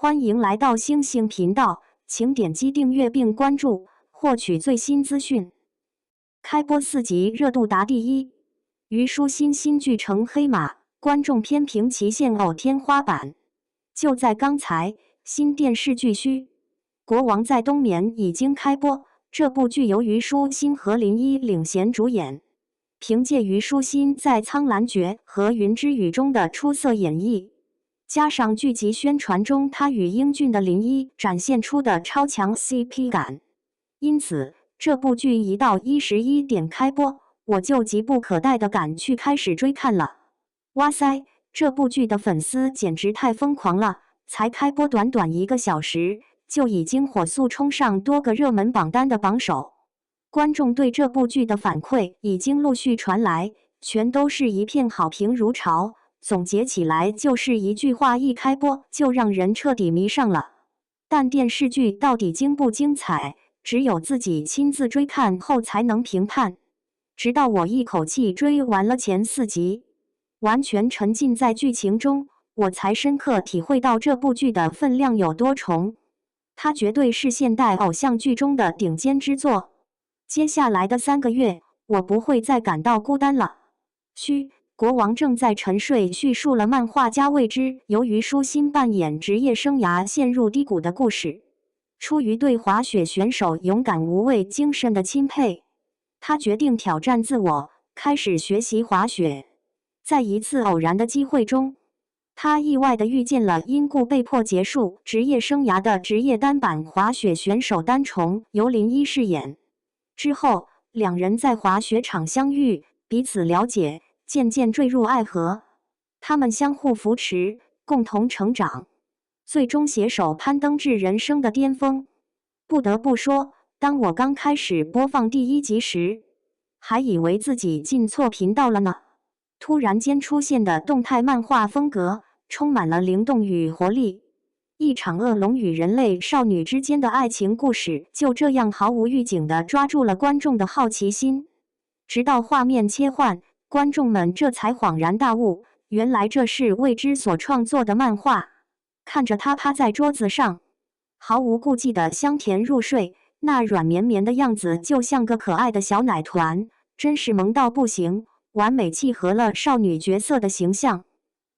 欢迎来到星星频道，请点击订阅并关注，获取最新资讯。开播4集热度达第一，虞书欣新剧成黑马，观众偏评其现偶天花板。就在刚才，新电视剧《国王在冬眠》已经开播。这部剧由虞书欣和林一领衔主演，凭借虞书欣在《苍兰诀》和《云之羽》中的出色演绎，加上剧集宣传中她与英俊的林一展现出的超强 CP 感，因此这部剧一到11点开播，我就急不可待地赶去开始追看了。哇塞，这部剧的粉丝简直太疯狂了！才开播短短1个小时，就已经火速冲上多个热门榜单的榜首。观众对这部剧的反馈已经陆续传来，全都是一片好评如潮。总结起来就是一句话：一开播就让人彻底迷上了。但电视剧到底精不精彩，只有自己亲自追看后才能评判。直到我一口气追完了前4集，完全沉浸在剧情中，我才深刻体会到这部剧的分量有多重。它绝对是现代偶像剧中的顶尖之作。接下来的3个月，我不会再感到孤单了。国王正在沉睡叙述了漫画家未知由虞书欣扮演职业生涯陷入低谷的故事。出于对滑雪选手勇敢无畏精神的钦佩，他决定挑战自我，开始学习滑雪。在一次偶然的机会中，他意外地遇见了因故被迫结束职业生涯的职业单板滑雪选手单重，由林一饰演。之后，两人在滑雪场相遇，彼此了解，渐渐坠入爱河。他们相互扶持，共同成长，最终携手攀登至人生的巅峰。不得不说，当我刚开始播放第1集时，还以为自己进错频道了呢。突然间出现的动态漫画风格，充满了灵动与活力。一场恶龙与人类少女之间的爱情故事，就这样毫无预警地抓住了观众的好奇心。直到画面切换，观众们这才恍然大悟，原来这是未知所创作的漫画。看着他趴在桌子上，毫无顾忌地香甜入睡，那软绵绵的样子就像个可爱的小奶团，真是萌到不行，完美契合了少女角色的形象。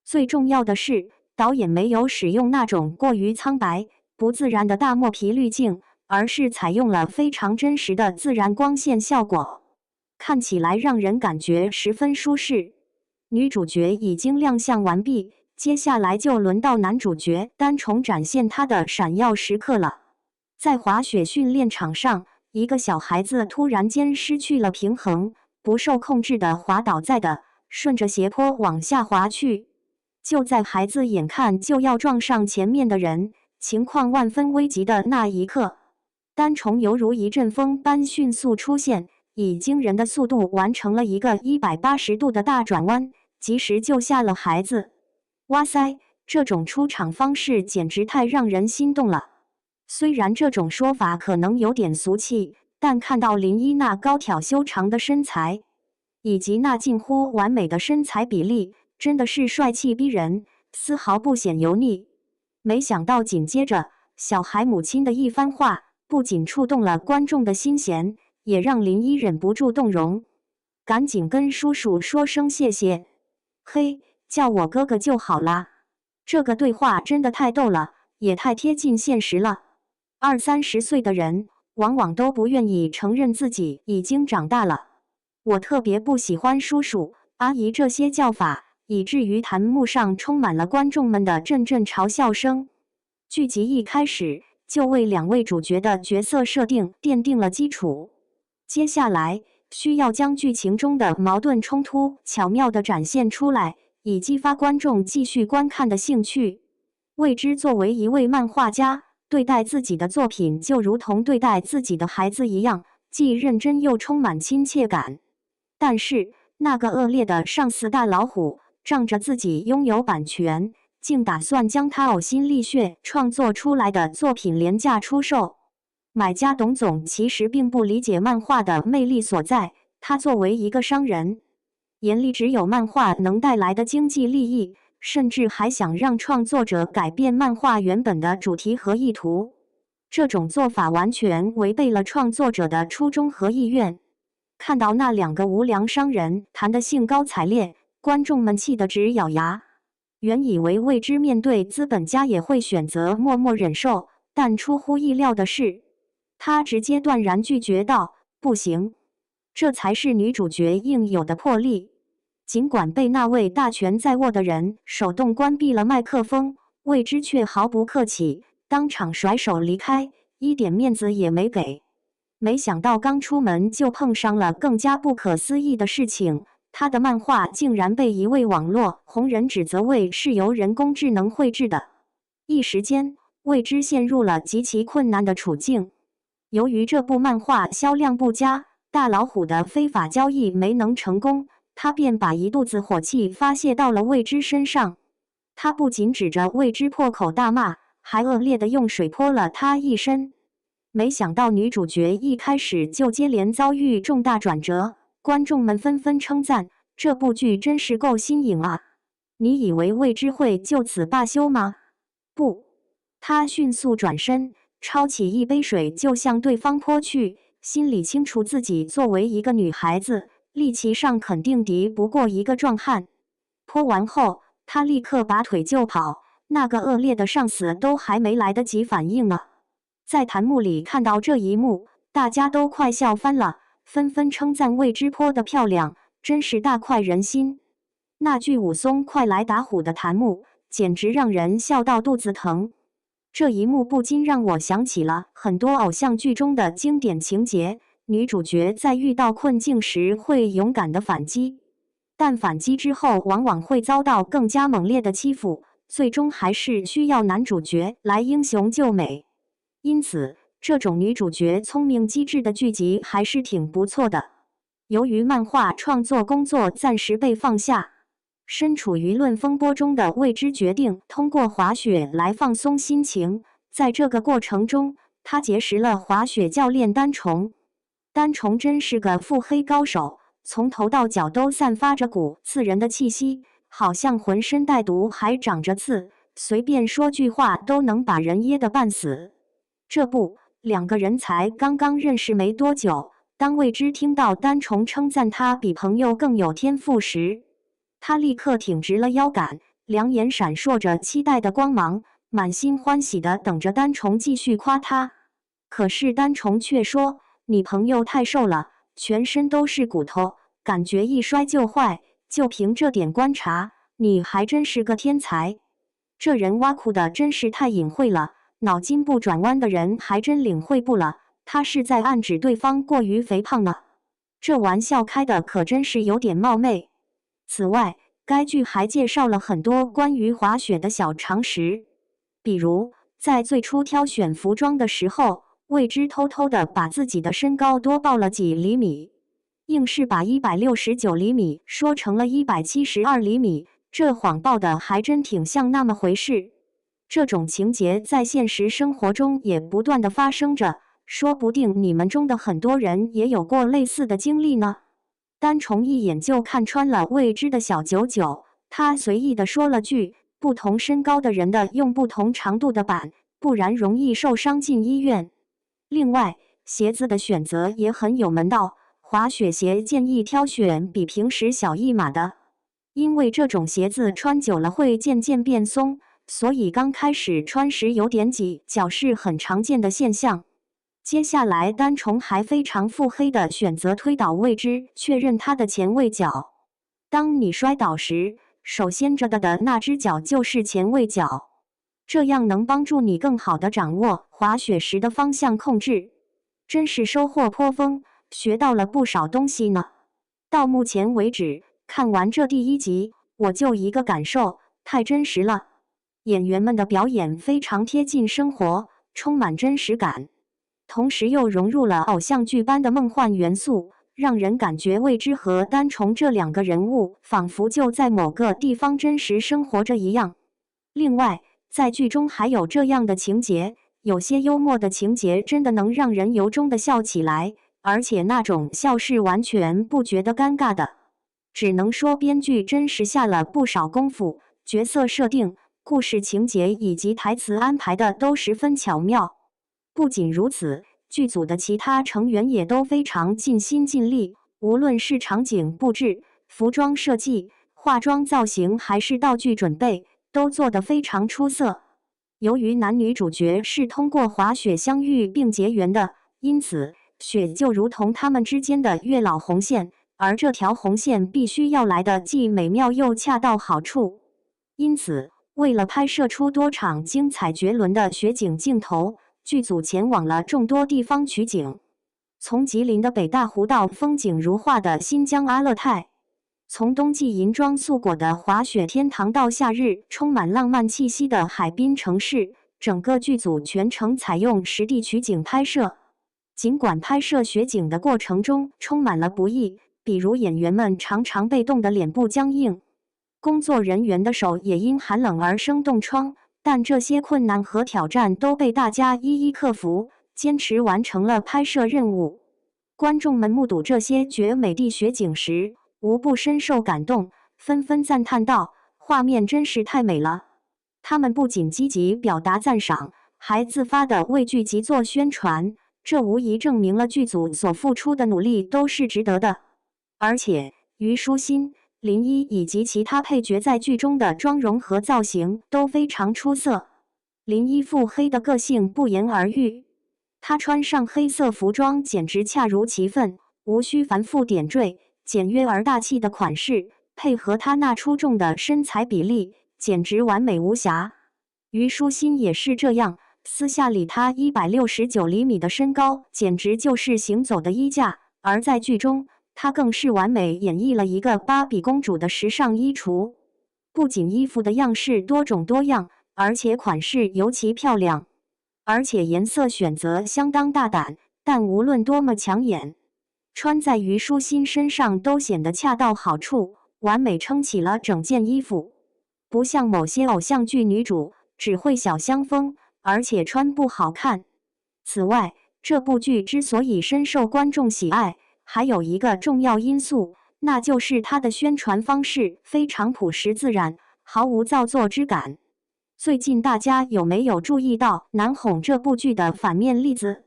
最重要的是，导演没有使用那种过于苍白、不自然的大墨皮滤镜，而是采用了非常真实的自然光线效果，看起来让人感觉十分舒适。女主角已经亮相完毕，接下来就轮到男主角单重展现他的闪耀时刻了。在滑雪训练场上，一个小孩子突然间失去了平衡，不受控制地滑倒在地，顺着斜坡往下滑去。就在孩子眼看就要撞上前面的人，情况万分危急的那一刻，单重犹如一阵风般迅速出现，以惊人的速度完成了一个180度的大转弯，及时救下了孩子。哇塞，这种出场方式简直太让人心动了。虽然这种说法可能有点俗气，但看到林一那高挑修长的身材，以及那近乎完美的身材比例，真的是帅气逼人，丝毫不显油腻。没想到紧接着，小孩母亲的一番话，不仅触动了观众的心弦，也让林一忍不住动容。赶紧跟叔叔说声谢谢。嘿，叫我哥哥就好啦。这个对话真的太逗了，也太贴近现实了。20-30岁的人，往往都不愿意承认自己已经长大了。我特别不喜欢叔叔、阿姨这些叫法，以至于弹幕上充满了观众们的阵阵嘲笑声。剧集一开始就为2位主角的角色设定奠定了基础，接下来需要将剧情中的矛盾冲突巧妙地展现出来，以激发观众继续观看的兴趣。未知作为一位漫画家，对待自己的作品就如同对待自己的孩子一样，既认真又充满亲切感。但是那个恶劣的上司大老虎，仗着自己拥有版权，竟打算将他呕心沥血创作出来的作品廉价出售。买家董总其实并不理解漫画的魅力所在，他作为一个商人，眼里只有漫画能带来的经济利益，甚至还想让创作者改变漫画原本的主题和意图。这种做法完全违背了创作者的初衷和意愿。看到那两个无良商人谈得兴高采烈，观众们气得直咬牙。原以为未知面对资本家也会选择默默忍受，但出乎意料的是，他直接断然拒绝道：“不行。”这才是女主角应有的魄力。尽管被那位大权在握的人手动关闭了麦克风，未知却毫不客气，当场甩手离开，一点面子也没给。没想到刚出门就碰上了更加不可思议的事情，他的漫画竟然被一位网络红人指责为是由人工智能绘制的。一时间，未知陷入了极其困难的处境。由于这部漫画销量不佳，大老虎的非法交易没能成功，他便把一肚子火气发泄到了未知身上。他不仅指着未知破口大骂，还恶劣地用水泼了他一身。没想到女主角一开始就接连遭遇重大转折，观众们纷纷称赞这部剧真是够新颖啊！你以为未知会就此罢休吗？不，他迅速转身，抄起一杯水就向对方泼去，心里清楚自己作为一个女孩子，力气上肯定敌不过一个壮汉。泼完后，他立刻拔腿就跑，那个恶劣的上司都还没来得及反应呢。在弹幕里看到这一幕，大家都快笑翻了，纷纷称赞未知泼得漂亮，真是大快人心。那句武松快来打虎的弹幕，简直让人笑到肚子疼。这一幕不禁让我想起了很多偶像剧中的经典情节，女主角在遇到困境时会勇敢地反击，但反击之后往往会遭到更加猛烈的欺负，最终还是需要男主角来英雄救美。因此，这种女主角聪明机智的剧集还是挺不错的。由于漫画创作工作暂时被放下，身处舆论风波中的未知决定通过滑雪来放松心情。在这个过程中，他结识了滑雪教练丹虫。丹虫真是个腹黑高手，从头到脚都散发着股刺人的气息，好像浑身带毒还长着刺，随便说句话都能把人噎得半死。这不，两个人才刚刚认识没多久，当未知听到丹虫称赞他比朋友更有天赋时，他立刻挺直了腰杆，两眼闪烁着期待的光芒，满心欢喜地等着丹虫继续夸他。可是丹虫却说：“你朋友太瘦了，全身都是骨头，感觉一摔就坏，就凭这点观察，你还真是个天才。”这人挖苦的真是太隐晦了，脑筋不转弯的人还真领会不了，他是在暗指对方过于肥胖呢。这玩笑开的可真是有点冒昧。此外，该剧还介绍了很多关于滑雪的小常识，比如在最初挑选服装的时候，未知偷偷的把自己的身高多报了几厘米，硬是把169厘米说成了172厘米，这谎报的还真挺像那么回事。这种情节在现实生活中也不断的发生着，说不定你们中的很多人也有过类似的经历呢。丹虫一眼就看穿了未知的小九九，他随意地说了句：“不同身高的人的用不同长度的板，不然容易受伤进医院。”另外，鞋子的选择也很有门道，滑雪鞋建议挑选比平时小一码的，因为这种鞋子穿久了会渐渐变松，所以刚开始穿时有点挤脚是很常见的现象。接下来，丹虫还非常腹黑地选择推倒未知，确认他的前卫脚。当你摔倒时，手先着的那只脚就是前卫脚，这样能帮助你更好地掌握滑雪时的方向控制。真是收获颇丰，学到了不少东西呢。到目前为止，看完这第一集，我就一个感受，太真实了。演员们的表演非常贴近生活，充满真实感。同时又融入了偶像剧般的梦幻元素，让人感觉未知和丹虫这两个人物仿佛就在某个地方真实生活着一样。另外，在剧中还有这样的情节，有些幽默的情节真的能让人由衷的笑起来，而且那种笑是完全不觉得尴尬的。只能说编剧真是下了不少功夫，角色设定、故事情节以及台词安排的都十分巧妙。不仅如此，剧组的其他成员也都非常尽心尽力，无论是场景布置、服装设计、化妆造型还是道具准备，都做得非常出色。由于男女主角是通过滑雪相遇并结缘的，因此雪就如同他们之间的月老红线，而这条红线必须要来的既美妙又恰到好处。因此，为了拍摄出多场精彩绝伦的雪景镜头，剧组前往了众多地方取景，从吉林的北大湖到风景如画的新疆阿勒泰，从冬季银装素裹的滑雪天堂到夏日充满浪漫气息的海滨城市，整个剧组全程采用实地取景拍摄。尽管拍摄雪景的过程中充满了不易，比如演员们常常被冻得脸部僵硬，工作人员的手也因寒冷而生冻疮，但这些困难和挑战都被大家一一克服，坚持完成了拍摄任务。观众们目睹这些绝美的雪景时，无不深受感动，纷纷赞叹道：“画面真是太美了。”他们不仅积极表达赞赏，还自发地为剧集做宣传，这无疑证明了剧组所付出的努力都是值得的。而且，虞书欣、林一以及其他配角在剧中的妆容和造型都非常出色。林一腹黑的个性不言而喻，她穿上黑色服装简直恰如其分，无需繁复点缀，简约而大气的款式，配合她那出众的身材比例，简直完美无瑕。虞书欣也是这样，私下里她169厘米的身高简直就是行走的衣架，而在剧中，她更是完美演绎了一个芭比公主的时尚衣橱。不仅衣服的样式多种多样，而且款式尤其漂亮，而且颜色选择相当大胆，但无论多么抢眼，穿在虞书欣身上都显得恰到好处，完美撑起了整件衣服。不像某些偶像剧女主只会小香风，而且穿不好看。此外，这部剧之所以深受观众喜爱，还有一个重要因素，那就是它的宣传方式非常朴实自然，毫无造作之感。最近大家有没有注意到《难哄》这部剧的反面例子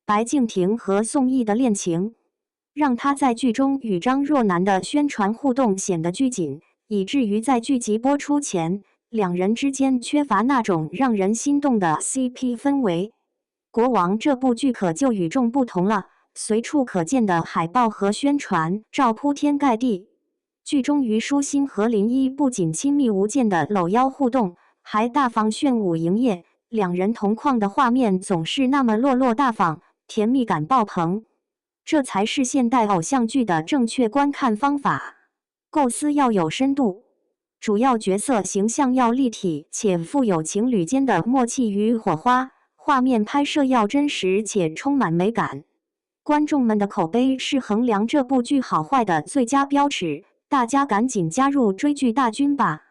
白敬亭和宋轶的恋情，让他在剧中与张若楠的宣传互动显得拘谨，以至于在剧集播出前，两人之间缺乏那种让人心动的 CP 氛围。国王这部剧可就与众不同了，随处可见的海报和宣传照铺天盖地。剧中虞书欣和林一不仅亲密无间的搂腰互动，还大方炫舞营业，两人同框的画面总是那么落落大方，甜蜜感爆棚。这才是现代偶像剧的正确观看方法。构思要有深度，主要角色形象要立体且富有情侣间的默契与火花，画面拍摄要真实且充满美感。观众们的口碑是衡量这部剧好坏的最佳标尺，大家赶紧加入追剧大军吧！